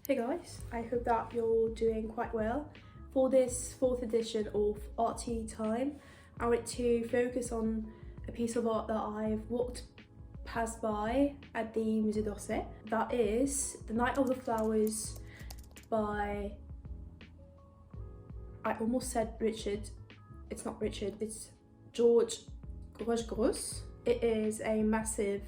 Hey guys, I hope that you're doing quite well. For this 4th edition of Arty Time, I want to focus on a piece of art that I've walked past by at the Musée d'Orsay. That is The Night of the Flowers by, I almost said Richard. It's not Richard, it's George Grosz. It is a massive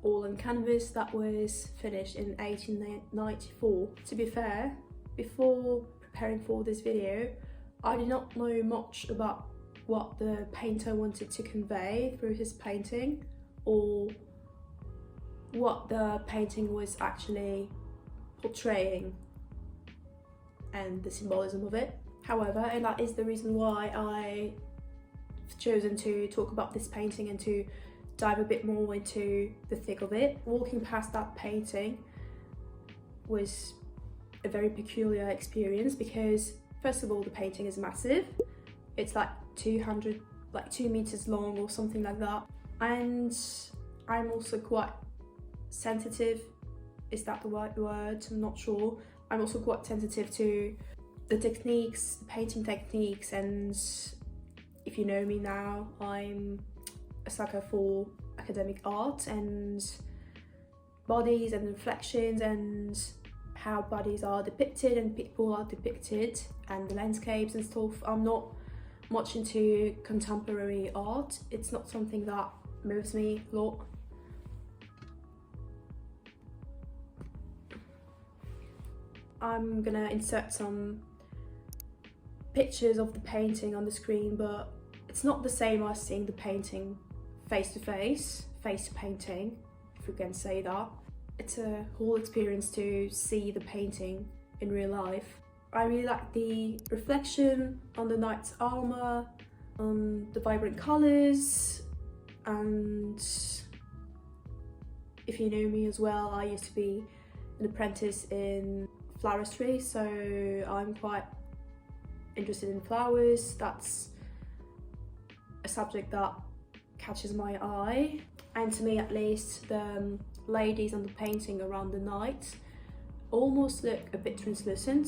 all-on canvas that was finished in 1894. To be fair, before preparing for this video, I did not know much about what the painter wanted to convey through his painting, or what the painting was actually portraying and the symbolism of it. However, and that is the reason why I've chosen to talk about this painting and to dive a bit more into the thick of it. Walking past that painting was a very peculiar experience because, first of all, the painting is massive. It's like 2 meters long or something like that. And I'm also quite sensitive. Is that the right word? I'm not sure. I'm also quite sensitive to the techniques, the painting techniques, and if you know me now, I'm a sucker for academic art and bodies and reflections and how bodies are depicted and people are depicted and the landscapes and stuff. I'm not much into contemporary art. It's not something that moves me a lot. I'm gonna insert some pictures of the painting on the screen, but it's not the same as seeing the painting face to painting, if we can say that. It's a whole experience to see the painting in real life. I really like the reflection on the knight's armour, on the vibrant colours, and if you know me as well, I used to be an apprentice in floristry, so I'm quite interested in flowers. That's a subject that catches my eye, and to me at least, the ladies on the painting around the knight almost look a bit translucent,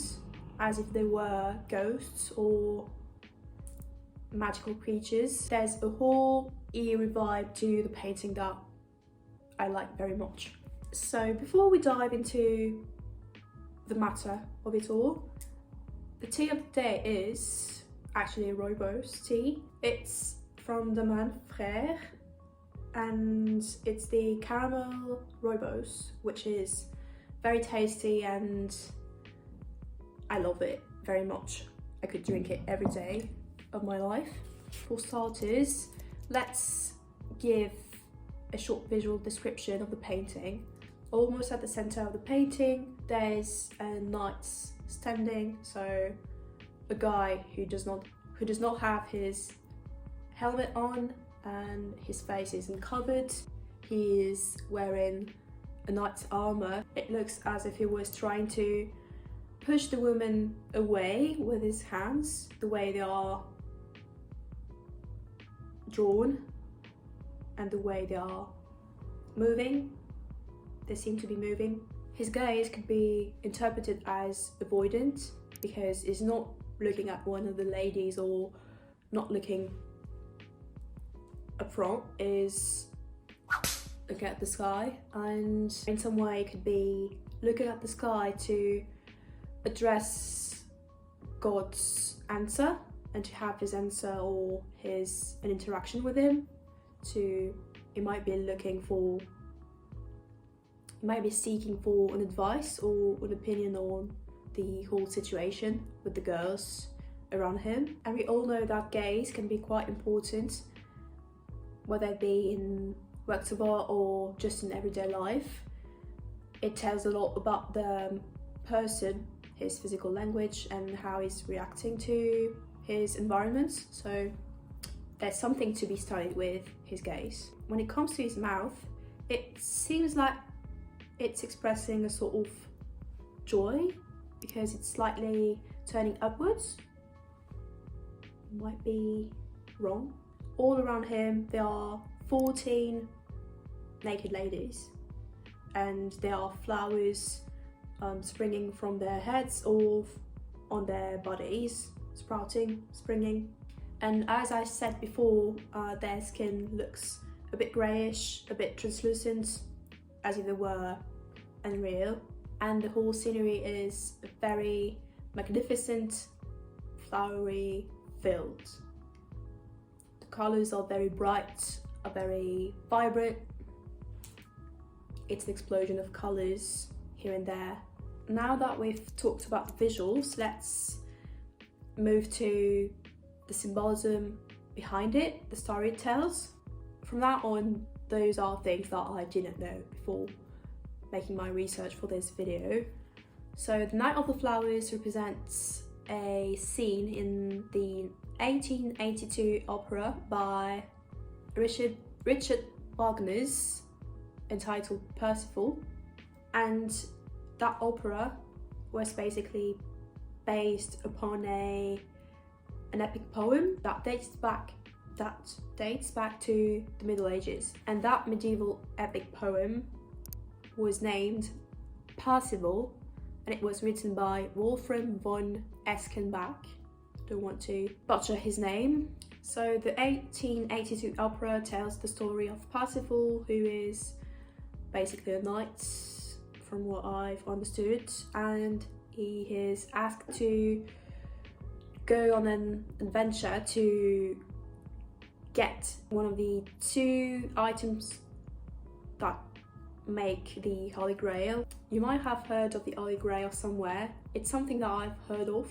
as if they were ghosts or magical creatures. There's a whole eerie vibe to the painting that I like very much. So before we dive into the matter of it all, the tea of the day is actually a rooibos tea. It's from the Man Frère, and it's the caramel rooibos, which is very tasty and I love it very much. I could drink it every day of my life. For starters, let's give a short visual description of the painting. Almost at the center of the painting, there's a knight standing, so a guy who does not have his helmet on and his face isn't covered. He is wearing a knight's armor. It looks as if he was trying to push the woman away with his hands, the way they are drawn and the way they are moving. They seem to be moving. His gaze could be interpreted as avoidant because he's not looking at one of the ladies or not looking up front, is looking at the sky, and in some way it could be looking at the sky to address God's answer and to have his answer or an interaction with him. He might be seeking for an advice or an opinion on the whole situation with the girls around him. And we all know that gaze can be quite important, whether it be in works of art or just in everyday life. It tells a lot about the person, his physical language, and how he's reacting to his environment. So there's something to be studied with his gaze. When it comes to his mouth, it seems like it's expressing a sort of joy because it's slightly turning upwards. Might be wrong. All around him there are 14 naked ladies, and there are flowers springing from their heads or on their bodies, sprouting, springing. And as I said before, their skin looks a bit greyish, a bit translucent, as if they were unreal. And the whole scenery is very magnificent, flowery filled. The colours are very bright, are very vibrant. It's an explosion of colours here and there. Now that we've talked about the visuals, let's move to the symbolism behind it, the story it tells. From that on, those are things that I didn't know before making my research for this video. So the Night of the Flowers represents a scene in the 1882 opera by Richard Wagner's entitled Parsifal, and that opera was basically based upon an epic poem that dates back to the Middle Ages, and that medieval epic poem was named Parsifal, and it was written by Wolfram von Eschenbach. Don't want to butcher his name. So the 1882 opera tells the story of Parsifal, who is basically a knight from what I've understood, and he is asked to go on an adventure to get one of the 2 items that make the Holy Grail. You might have heard of the Holy Grail somewhere. It's something that I've heard of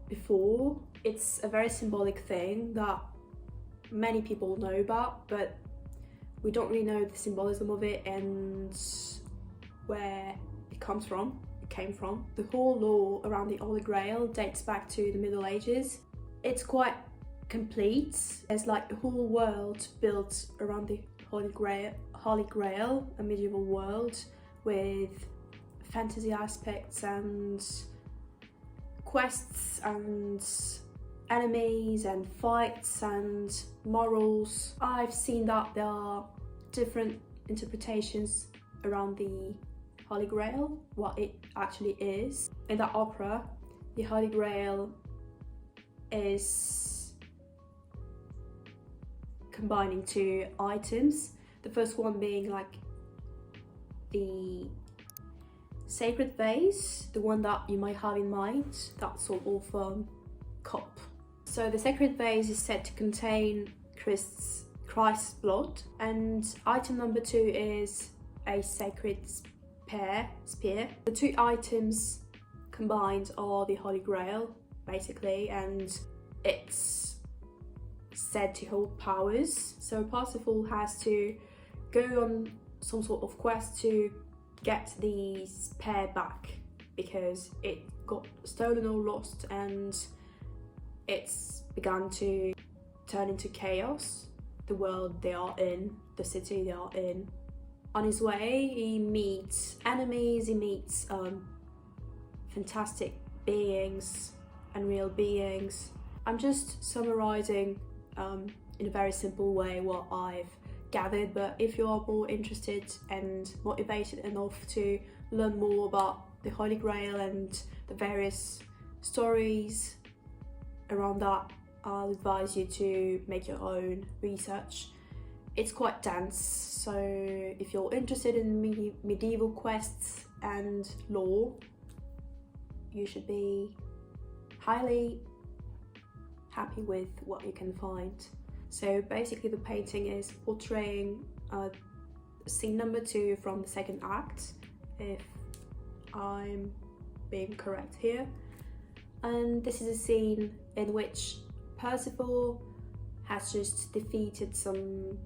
before. It's a very symbolic thing that many people know about, but we don't really know the symbolism of it and where it came from. The whole lore around the Holy Grail dates back to the Middle Ages. It's quite complete. There's like a whole world built around the Holy Grail, a medieval world with fantasy aspects and quests and enemies and fights and morals. I've seen that there are different interpretations around the Holy Grail, what it actually is. In that opera, the Holy Grail is combining 2 items. The first one being like the sacred vase, the one that you might have in mind, that sort of cup. So the sacred vase is said to contain Christ's blood, and item number 2 is a sacred spear. The 2 items combined are the Holy Grail, basically, and it's said to hold powers. So Parsifal has to go on some sort of quest to get the spear back because it got stolen or lost, and it's begun to turn into chaos, the world they are in, the city they are in. On his way, he meets enemies, he meets fantastic beings, unreal beings. I'm just summarising in a very simple way what I've gathered, but if you are more interested and motivated enough to learn more about the Holy Grail and the various stories around that, I'll advise you to make your own research. It's quite dense, so if you're interested in medieval quests and lore, you should be highly happy with what you can find. So basically the painting is portraying scene number 2 from the 2nd act, if I'm being correct here. And this is a scene in which Parsifal has just defeated some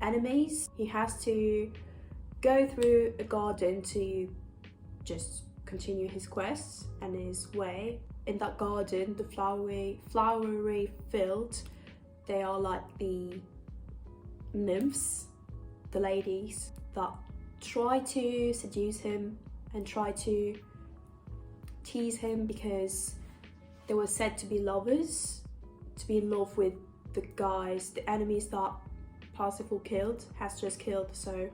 enemies. He has to go through a garden to just continue his quest and his way. In that garden, the flowery field, they are like the nymphs, the ladies that try to seduce him and try to tease him because they were said to be lovers, to be in love with the guys, the enemies that Parsifal has just killed. So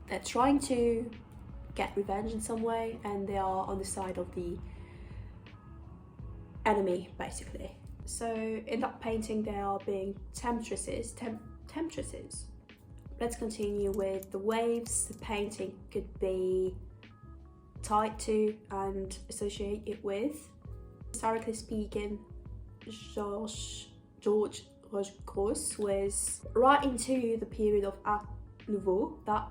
they're trying to get revenge in some way, and they are on the side of the enemy basically. So in that painting there are being temptresses. Let's continue with the waves the painting could be tied to and associated with. Historically speaking, George Roche was right into the period of Art Nouveau. That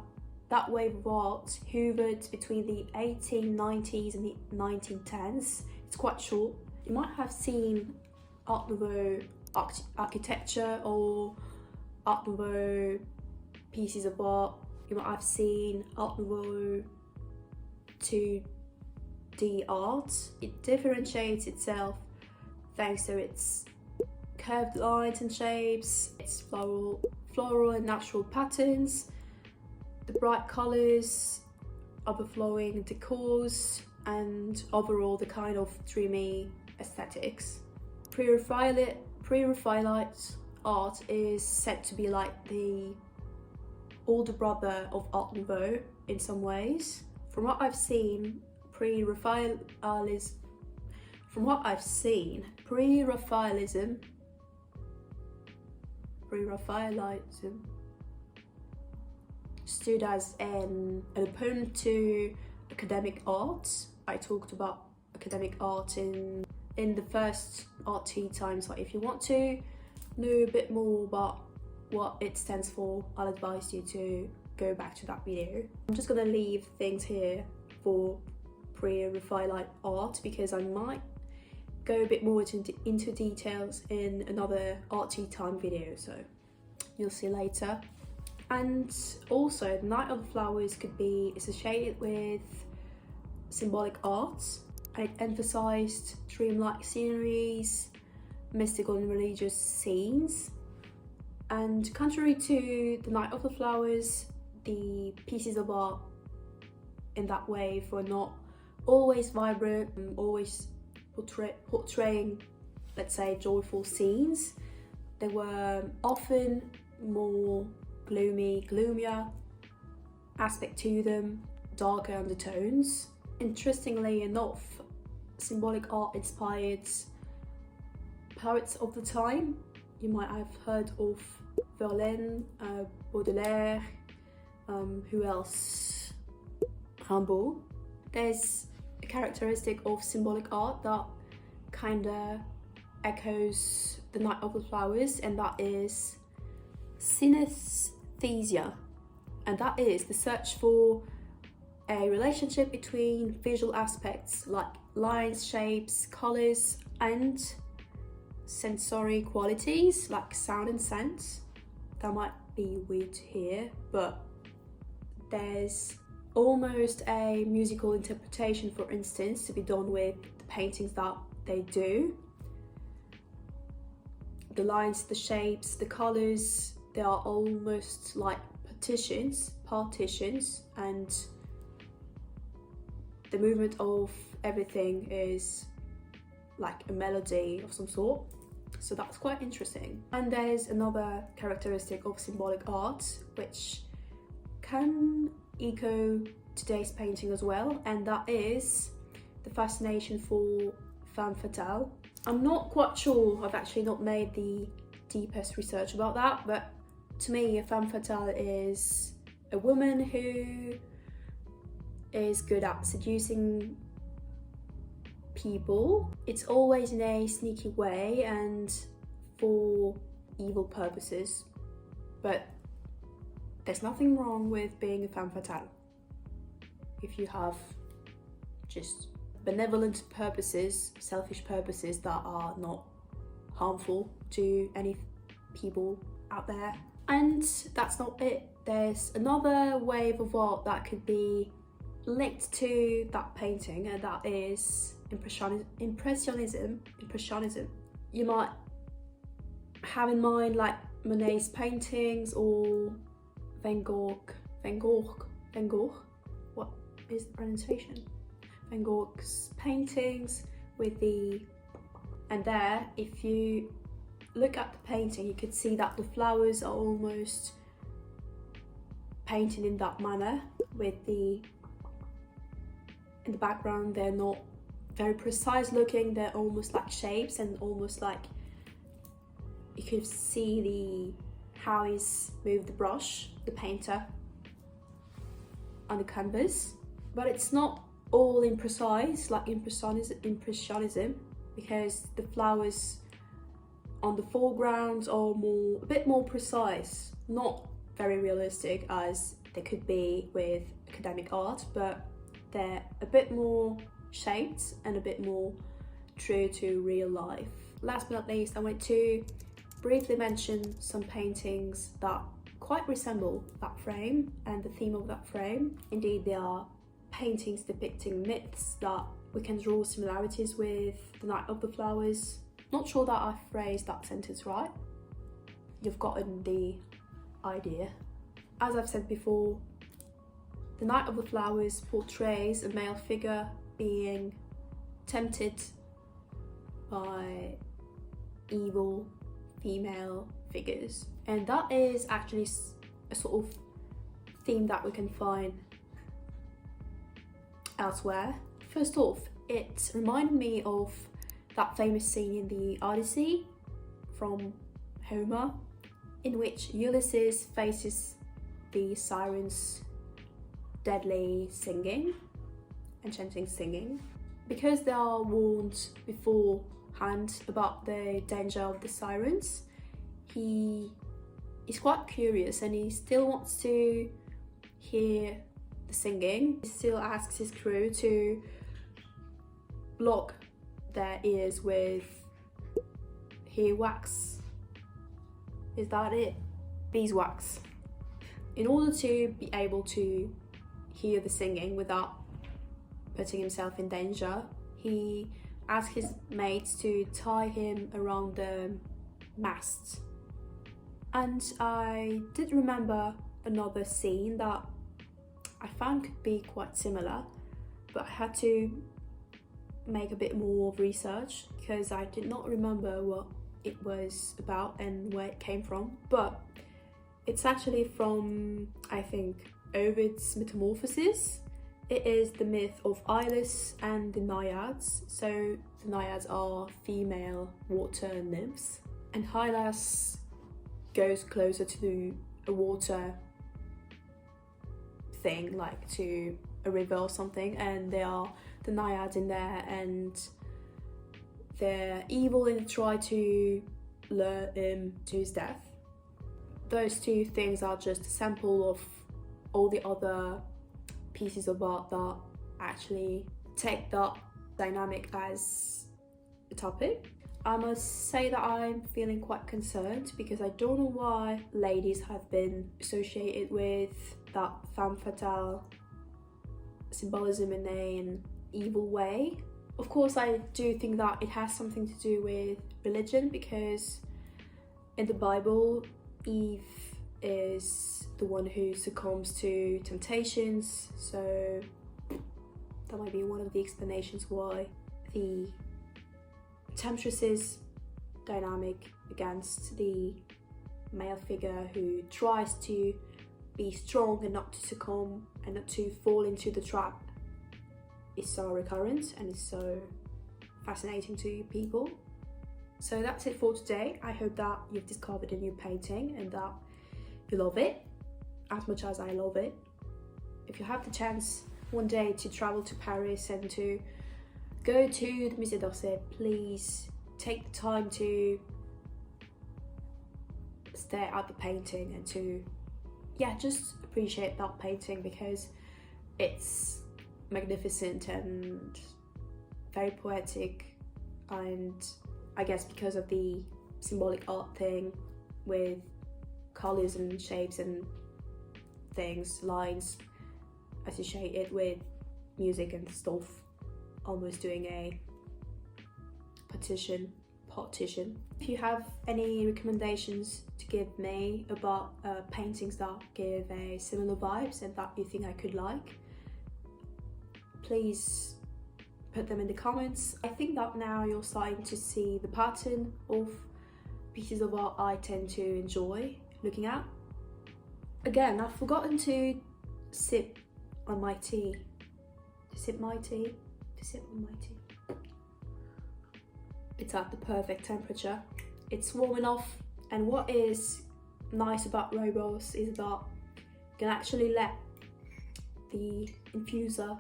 wave of art hovered between the 1890s and the 1910s. It's quite short. You might have seen Art Nouveau architecture or Art Nouveau pieces of art. You might have seen Art Nouveau 2D art. It differentiates itself thanks to its curved lines and shapes, its floral and natural patterns, the bright colours, overflowing decors, and overall the kind of dreamy aesthetics. Pre-Raphaelite art is said to be like the older brother of Art Nouveau in some ways. From what I've seen, Pre-Raphaelism stood as an opponent to academic art. I talked about academic art in the first art tea time, so if you want to know a bit more about what it stands for, I'll advise you to go back to that video. I'm just gonna leave things here for pre-Raphaelite art because I might go a bit more into details in another art tea time video, so you'll see later. And also, the Night of the Flowers could be associated with symbolic art, and it emphasized dreamlike sceneries, mystical and religious scenes. And contrary to the Night of the Flowers, the pieces of art in that wave were not always vibrant and always portraying, let's say, joyful scenes. They were often more gloomier aspect to them, darker undertones. Interestingly enough, symbolic art inspired poets of the time. You might have heard of Verlaine, Baudelaire, who else? Rimbaud. There's a characteristic of symbolic art that kinda echoes the Night of the Flowers, and that is synesthesia, and that is the search for a relationship between visual aspects like lines, shapes, colors, and sensory qualities like sound and scent. That might be weird to hear, but there's almost a musical interpretation, for instance, to be done with the paintings that they do. The lines, the shapes, the colors, they are almost like partitions, and the movement of everything is like a melody of some sort. So that's quite interesting. And there's another characteristic of symbolic art which can echo today's painting as well, and that is the fascination for femme fatale. I'm not quite sure, I've actually not made the deepest research about that, but to me a femme fatale is a woman who is good at seducing people. It's always in a sneaky way and for evil purposes, but there's nothing wrong with being a femme fatale if you have just benevolent purposes, selfish purposes that are not harmful to any people out there. And that's not it. There's another wave of art that could be linked to that painting, and that is Impressionism. You might have in mind like Monet's paintings or Van Gogh. What is the pronunciation? Van Gogh's paintings with the, and there, if you look at the painting, you could see that the flowers are almost painted in that manner with the in the background. They're not very precise looking, they're almost like shapes, and almost like you could see how he's moved the brush, the painter, on the canvas. But it's not all imprecise like impressionism, because the flowers on the foreground are a bit more precise, not very realistic as they could be with academic art, but they're a bit more shaped and a bit more true to real life. Last but not least, I want to briefly mention some paintings that quite resemble that frame and the theme of that frame. Indeed, they are paintings depicting myths that we can draw similarities with the Night of the Flowers. Not sure that I phrased that sentence right. You've gotten the idea. As I've said before, the Night of the Flowers portrays a male figure being tempted by evil female figures, and that is actually a sort of theme that we can find elsewhere. First off, it reminded me of that famous scene in the Odyssey from Homer, in which Ulysses faces the sirens' deadly singing, enchanting singing. Because they are warned beforehand about the danger of the sirens, he is quite curious and he still wants to hear the singing. He still asks his crew to block their ears with earwax. Is that it? Beeswax. In order to be able to hear the singing without putting himself in danger, he asked his mates to tie him around the mast. And I did remember another scene that I found could be quite similar, but I had to make a bit more of research because I did not remember what it was about and where it came from. But it's actually from, I think, Ovid's Metamorphoses. It is the myth of Hylas and the Naiads. So the Naiads are female water nymphs, and Hylas goes closer to a water thing, like to a river or something, and there are the Naiads in there, and they're evil and try to lure him to his death. Those two things are just a sample of all the other pieces of art that actually take that dynamic as a topic. I must say that I'm feeling quite concerned because I don't know why ladies have been associated with that femme fatale symbolism in an evil way. Of course, I do think that it has something to do with religion, because in the Bible, Eve is the one who succumbs to temptations, so that might be one of the explanations why the temptress's dynamic against the male figure who tries to be strong and not to succumb and not to fall into the trap is so recurrent and is so fascinating to people. So that's it for today. I hope that you've discovered a new painting and that you love it as much as I love it. If you have the chance one day to travel to Paris and to go to the Musée d'Orsay, please take the time to stare at the painting and to, just appreciate that painting, because it's magnificent and very poetic, and I guess because of the symbolic art thing with colours and shapes and things, lines associated with music and stuff, almost doing a partition. If you have any recommendations to give me about paintings that give a similar vibes and that you think I could like, please put them in the comments. I think that now you're starting to see the pattern of pieces of art I tend to enjoy looking at. Again, I've forgotten to sip on my tea, to sip my tea, to sip on my tea. It's at the perfect temperature. It's warm enough, and what is nice about robots is that you can actually let the infuser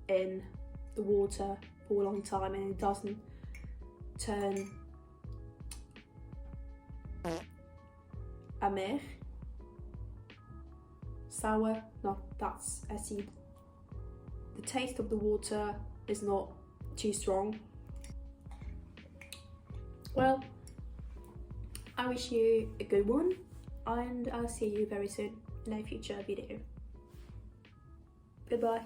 in the water for a long time and it doesn't turn amer, sour. No, that's acid. The taste of the water is not too strong. Well, I wish you a good one, and I'll see you very soon in a future video. Goodbye.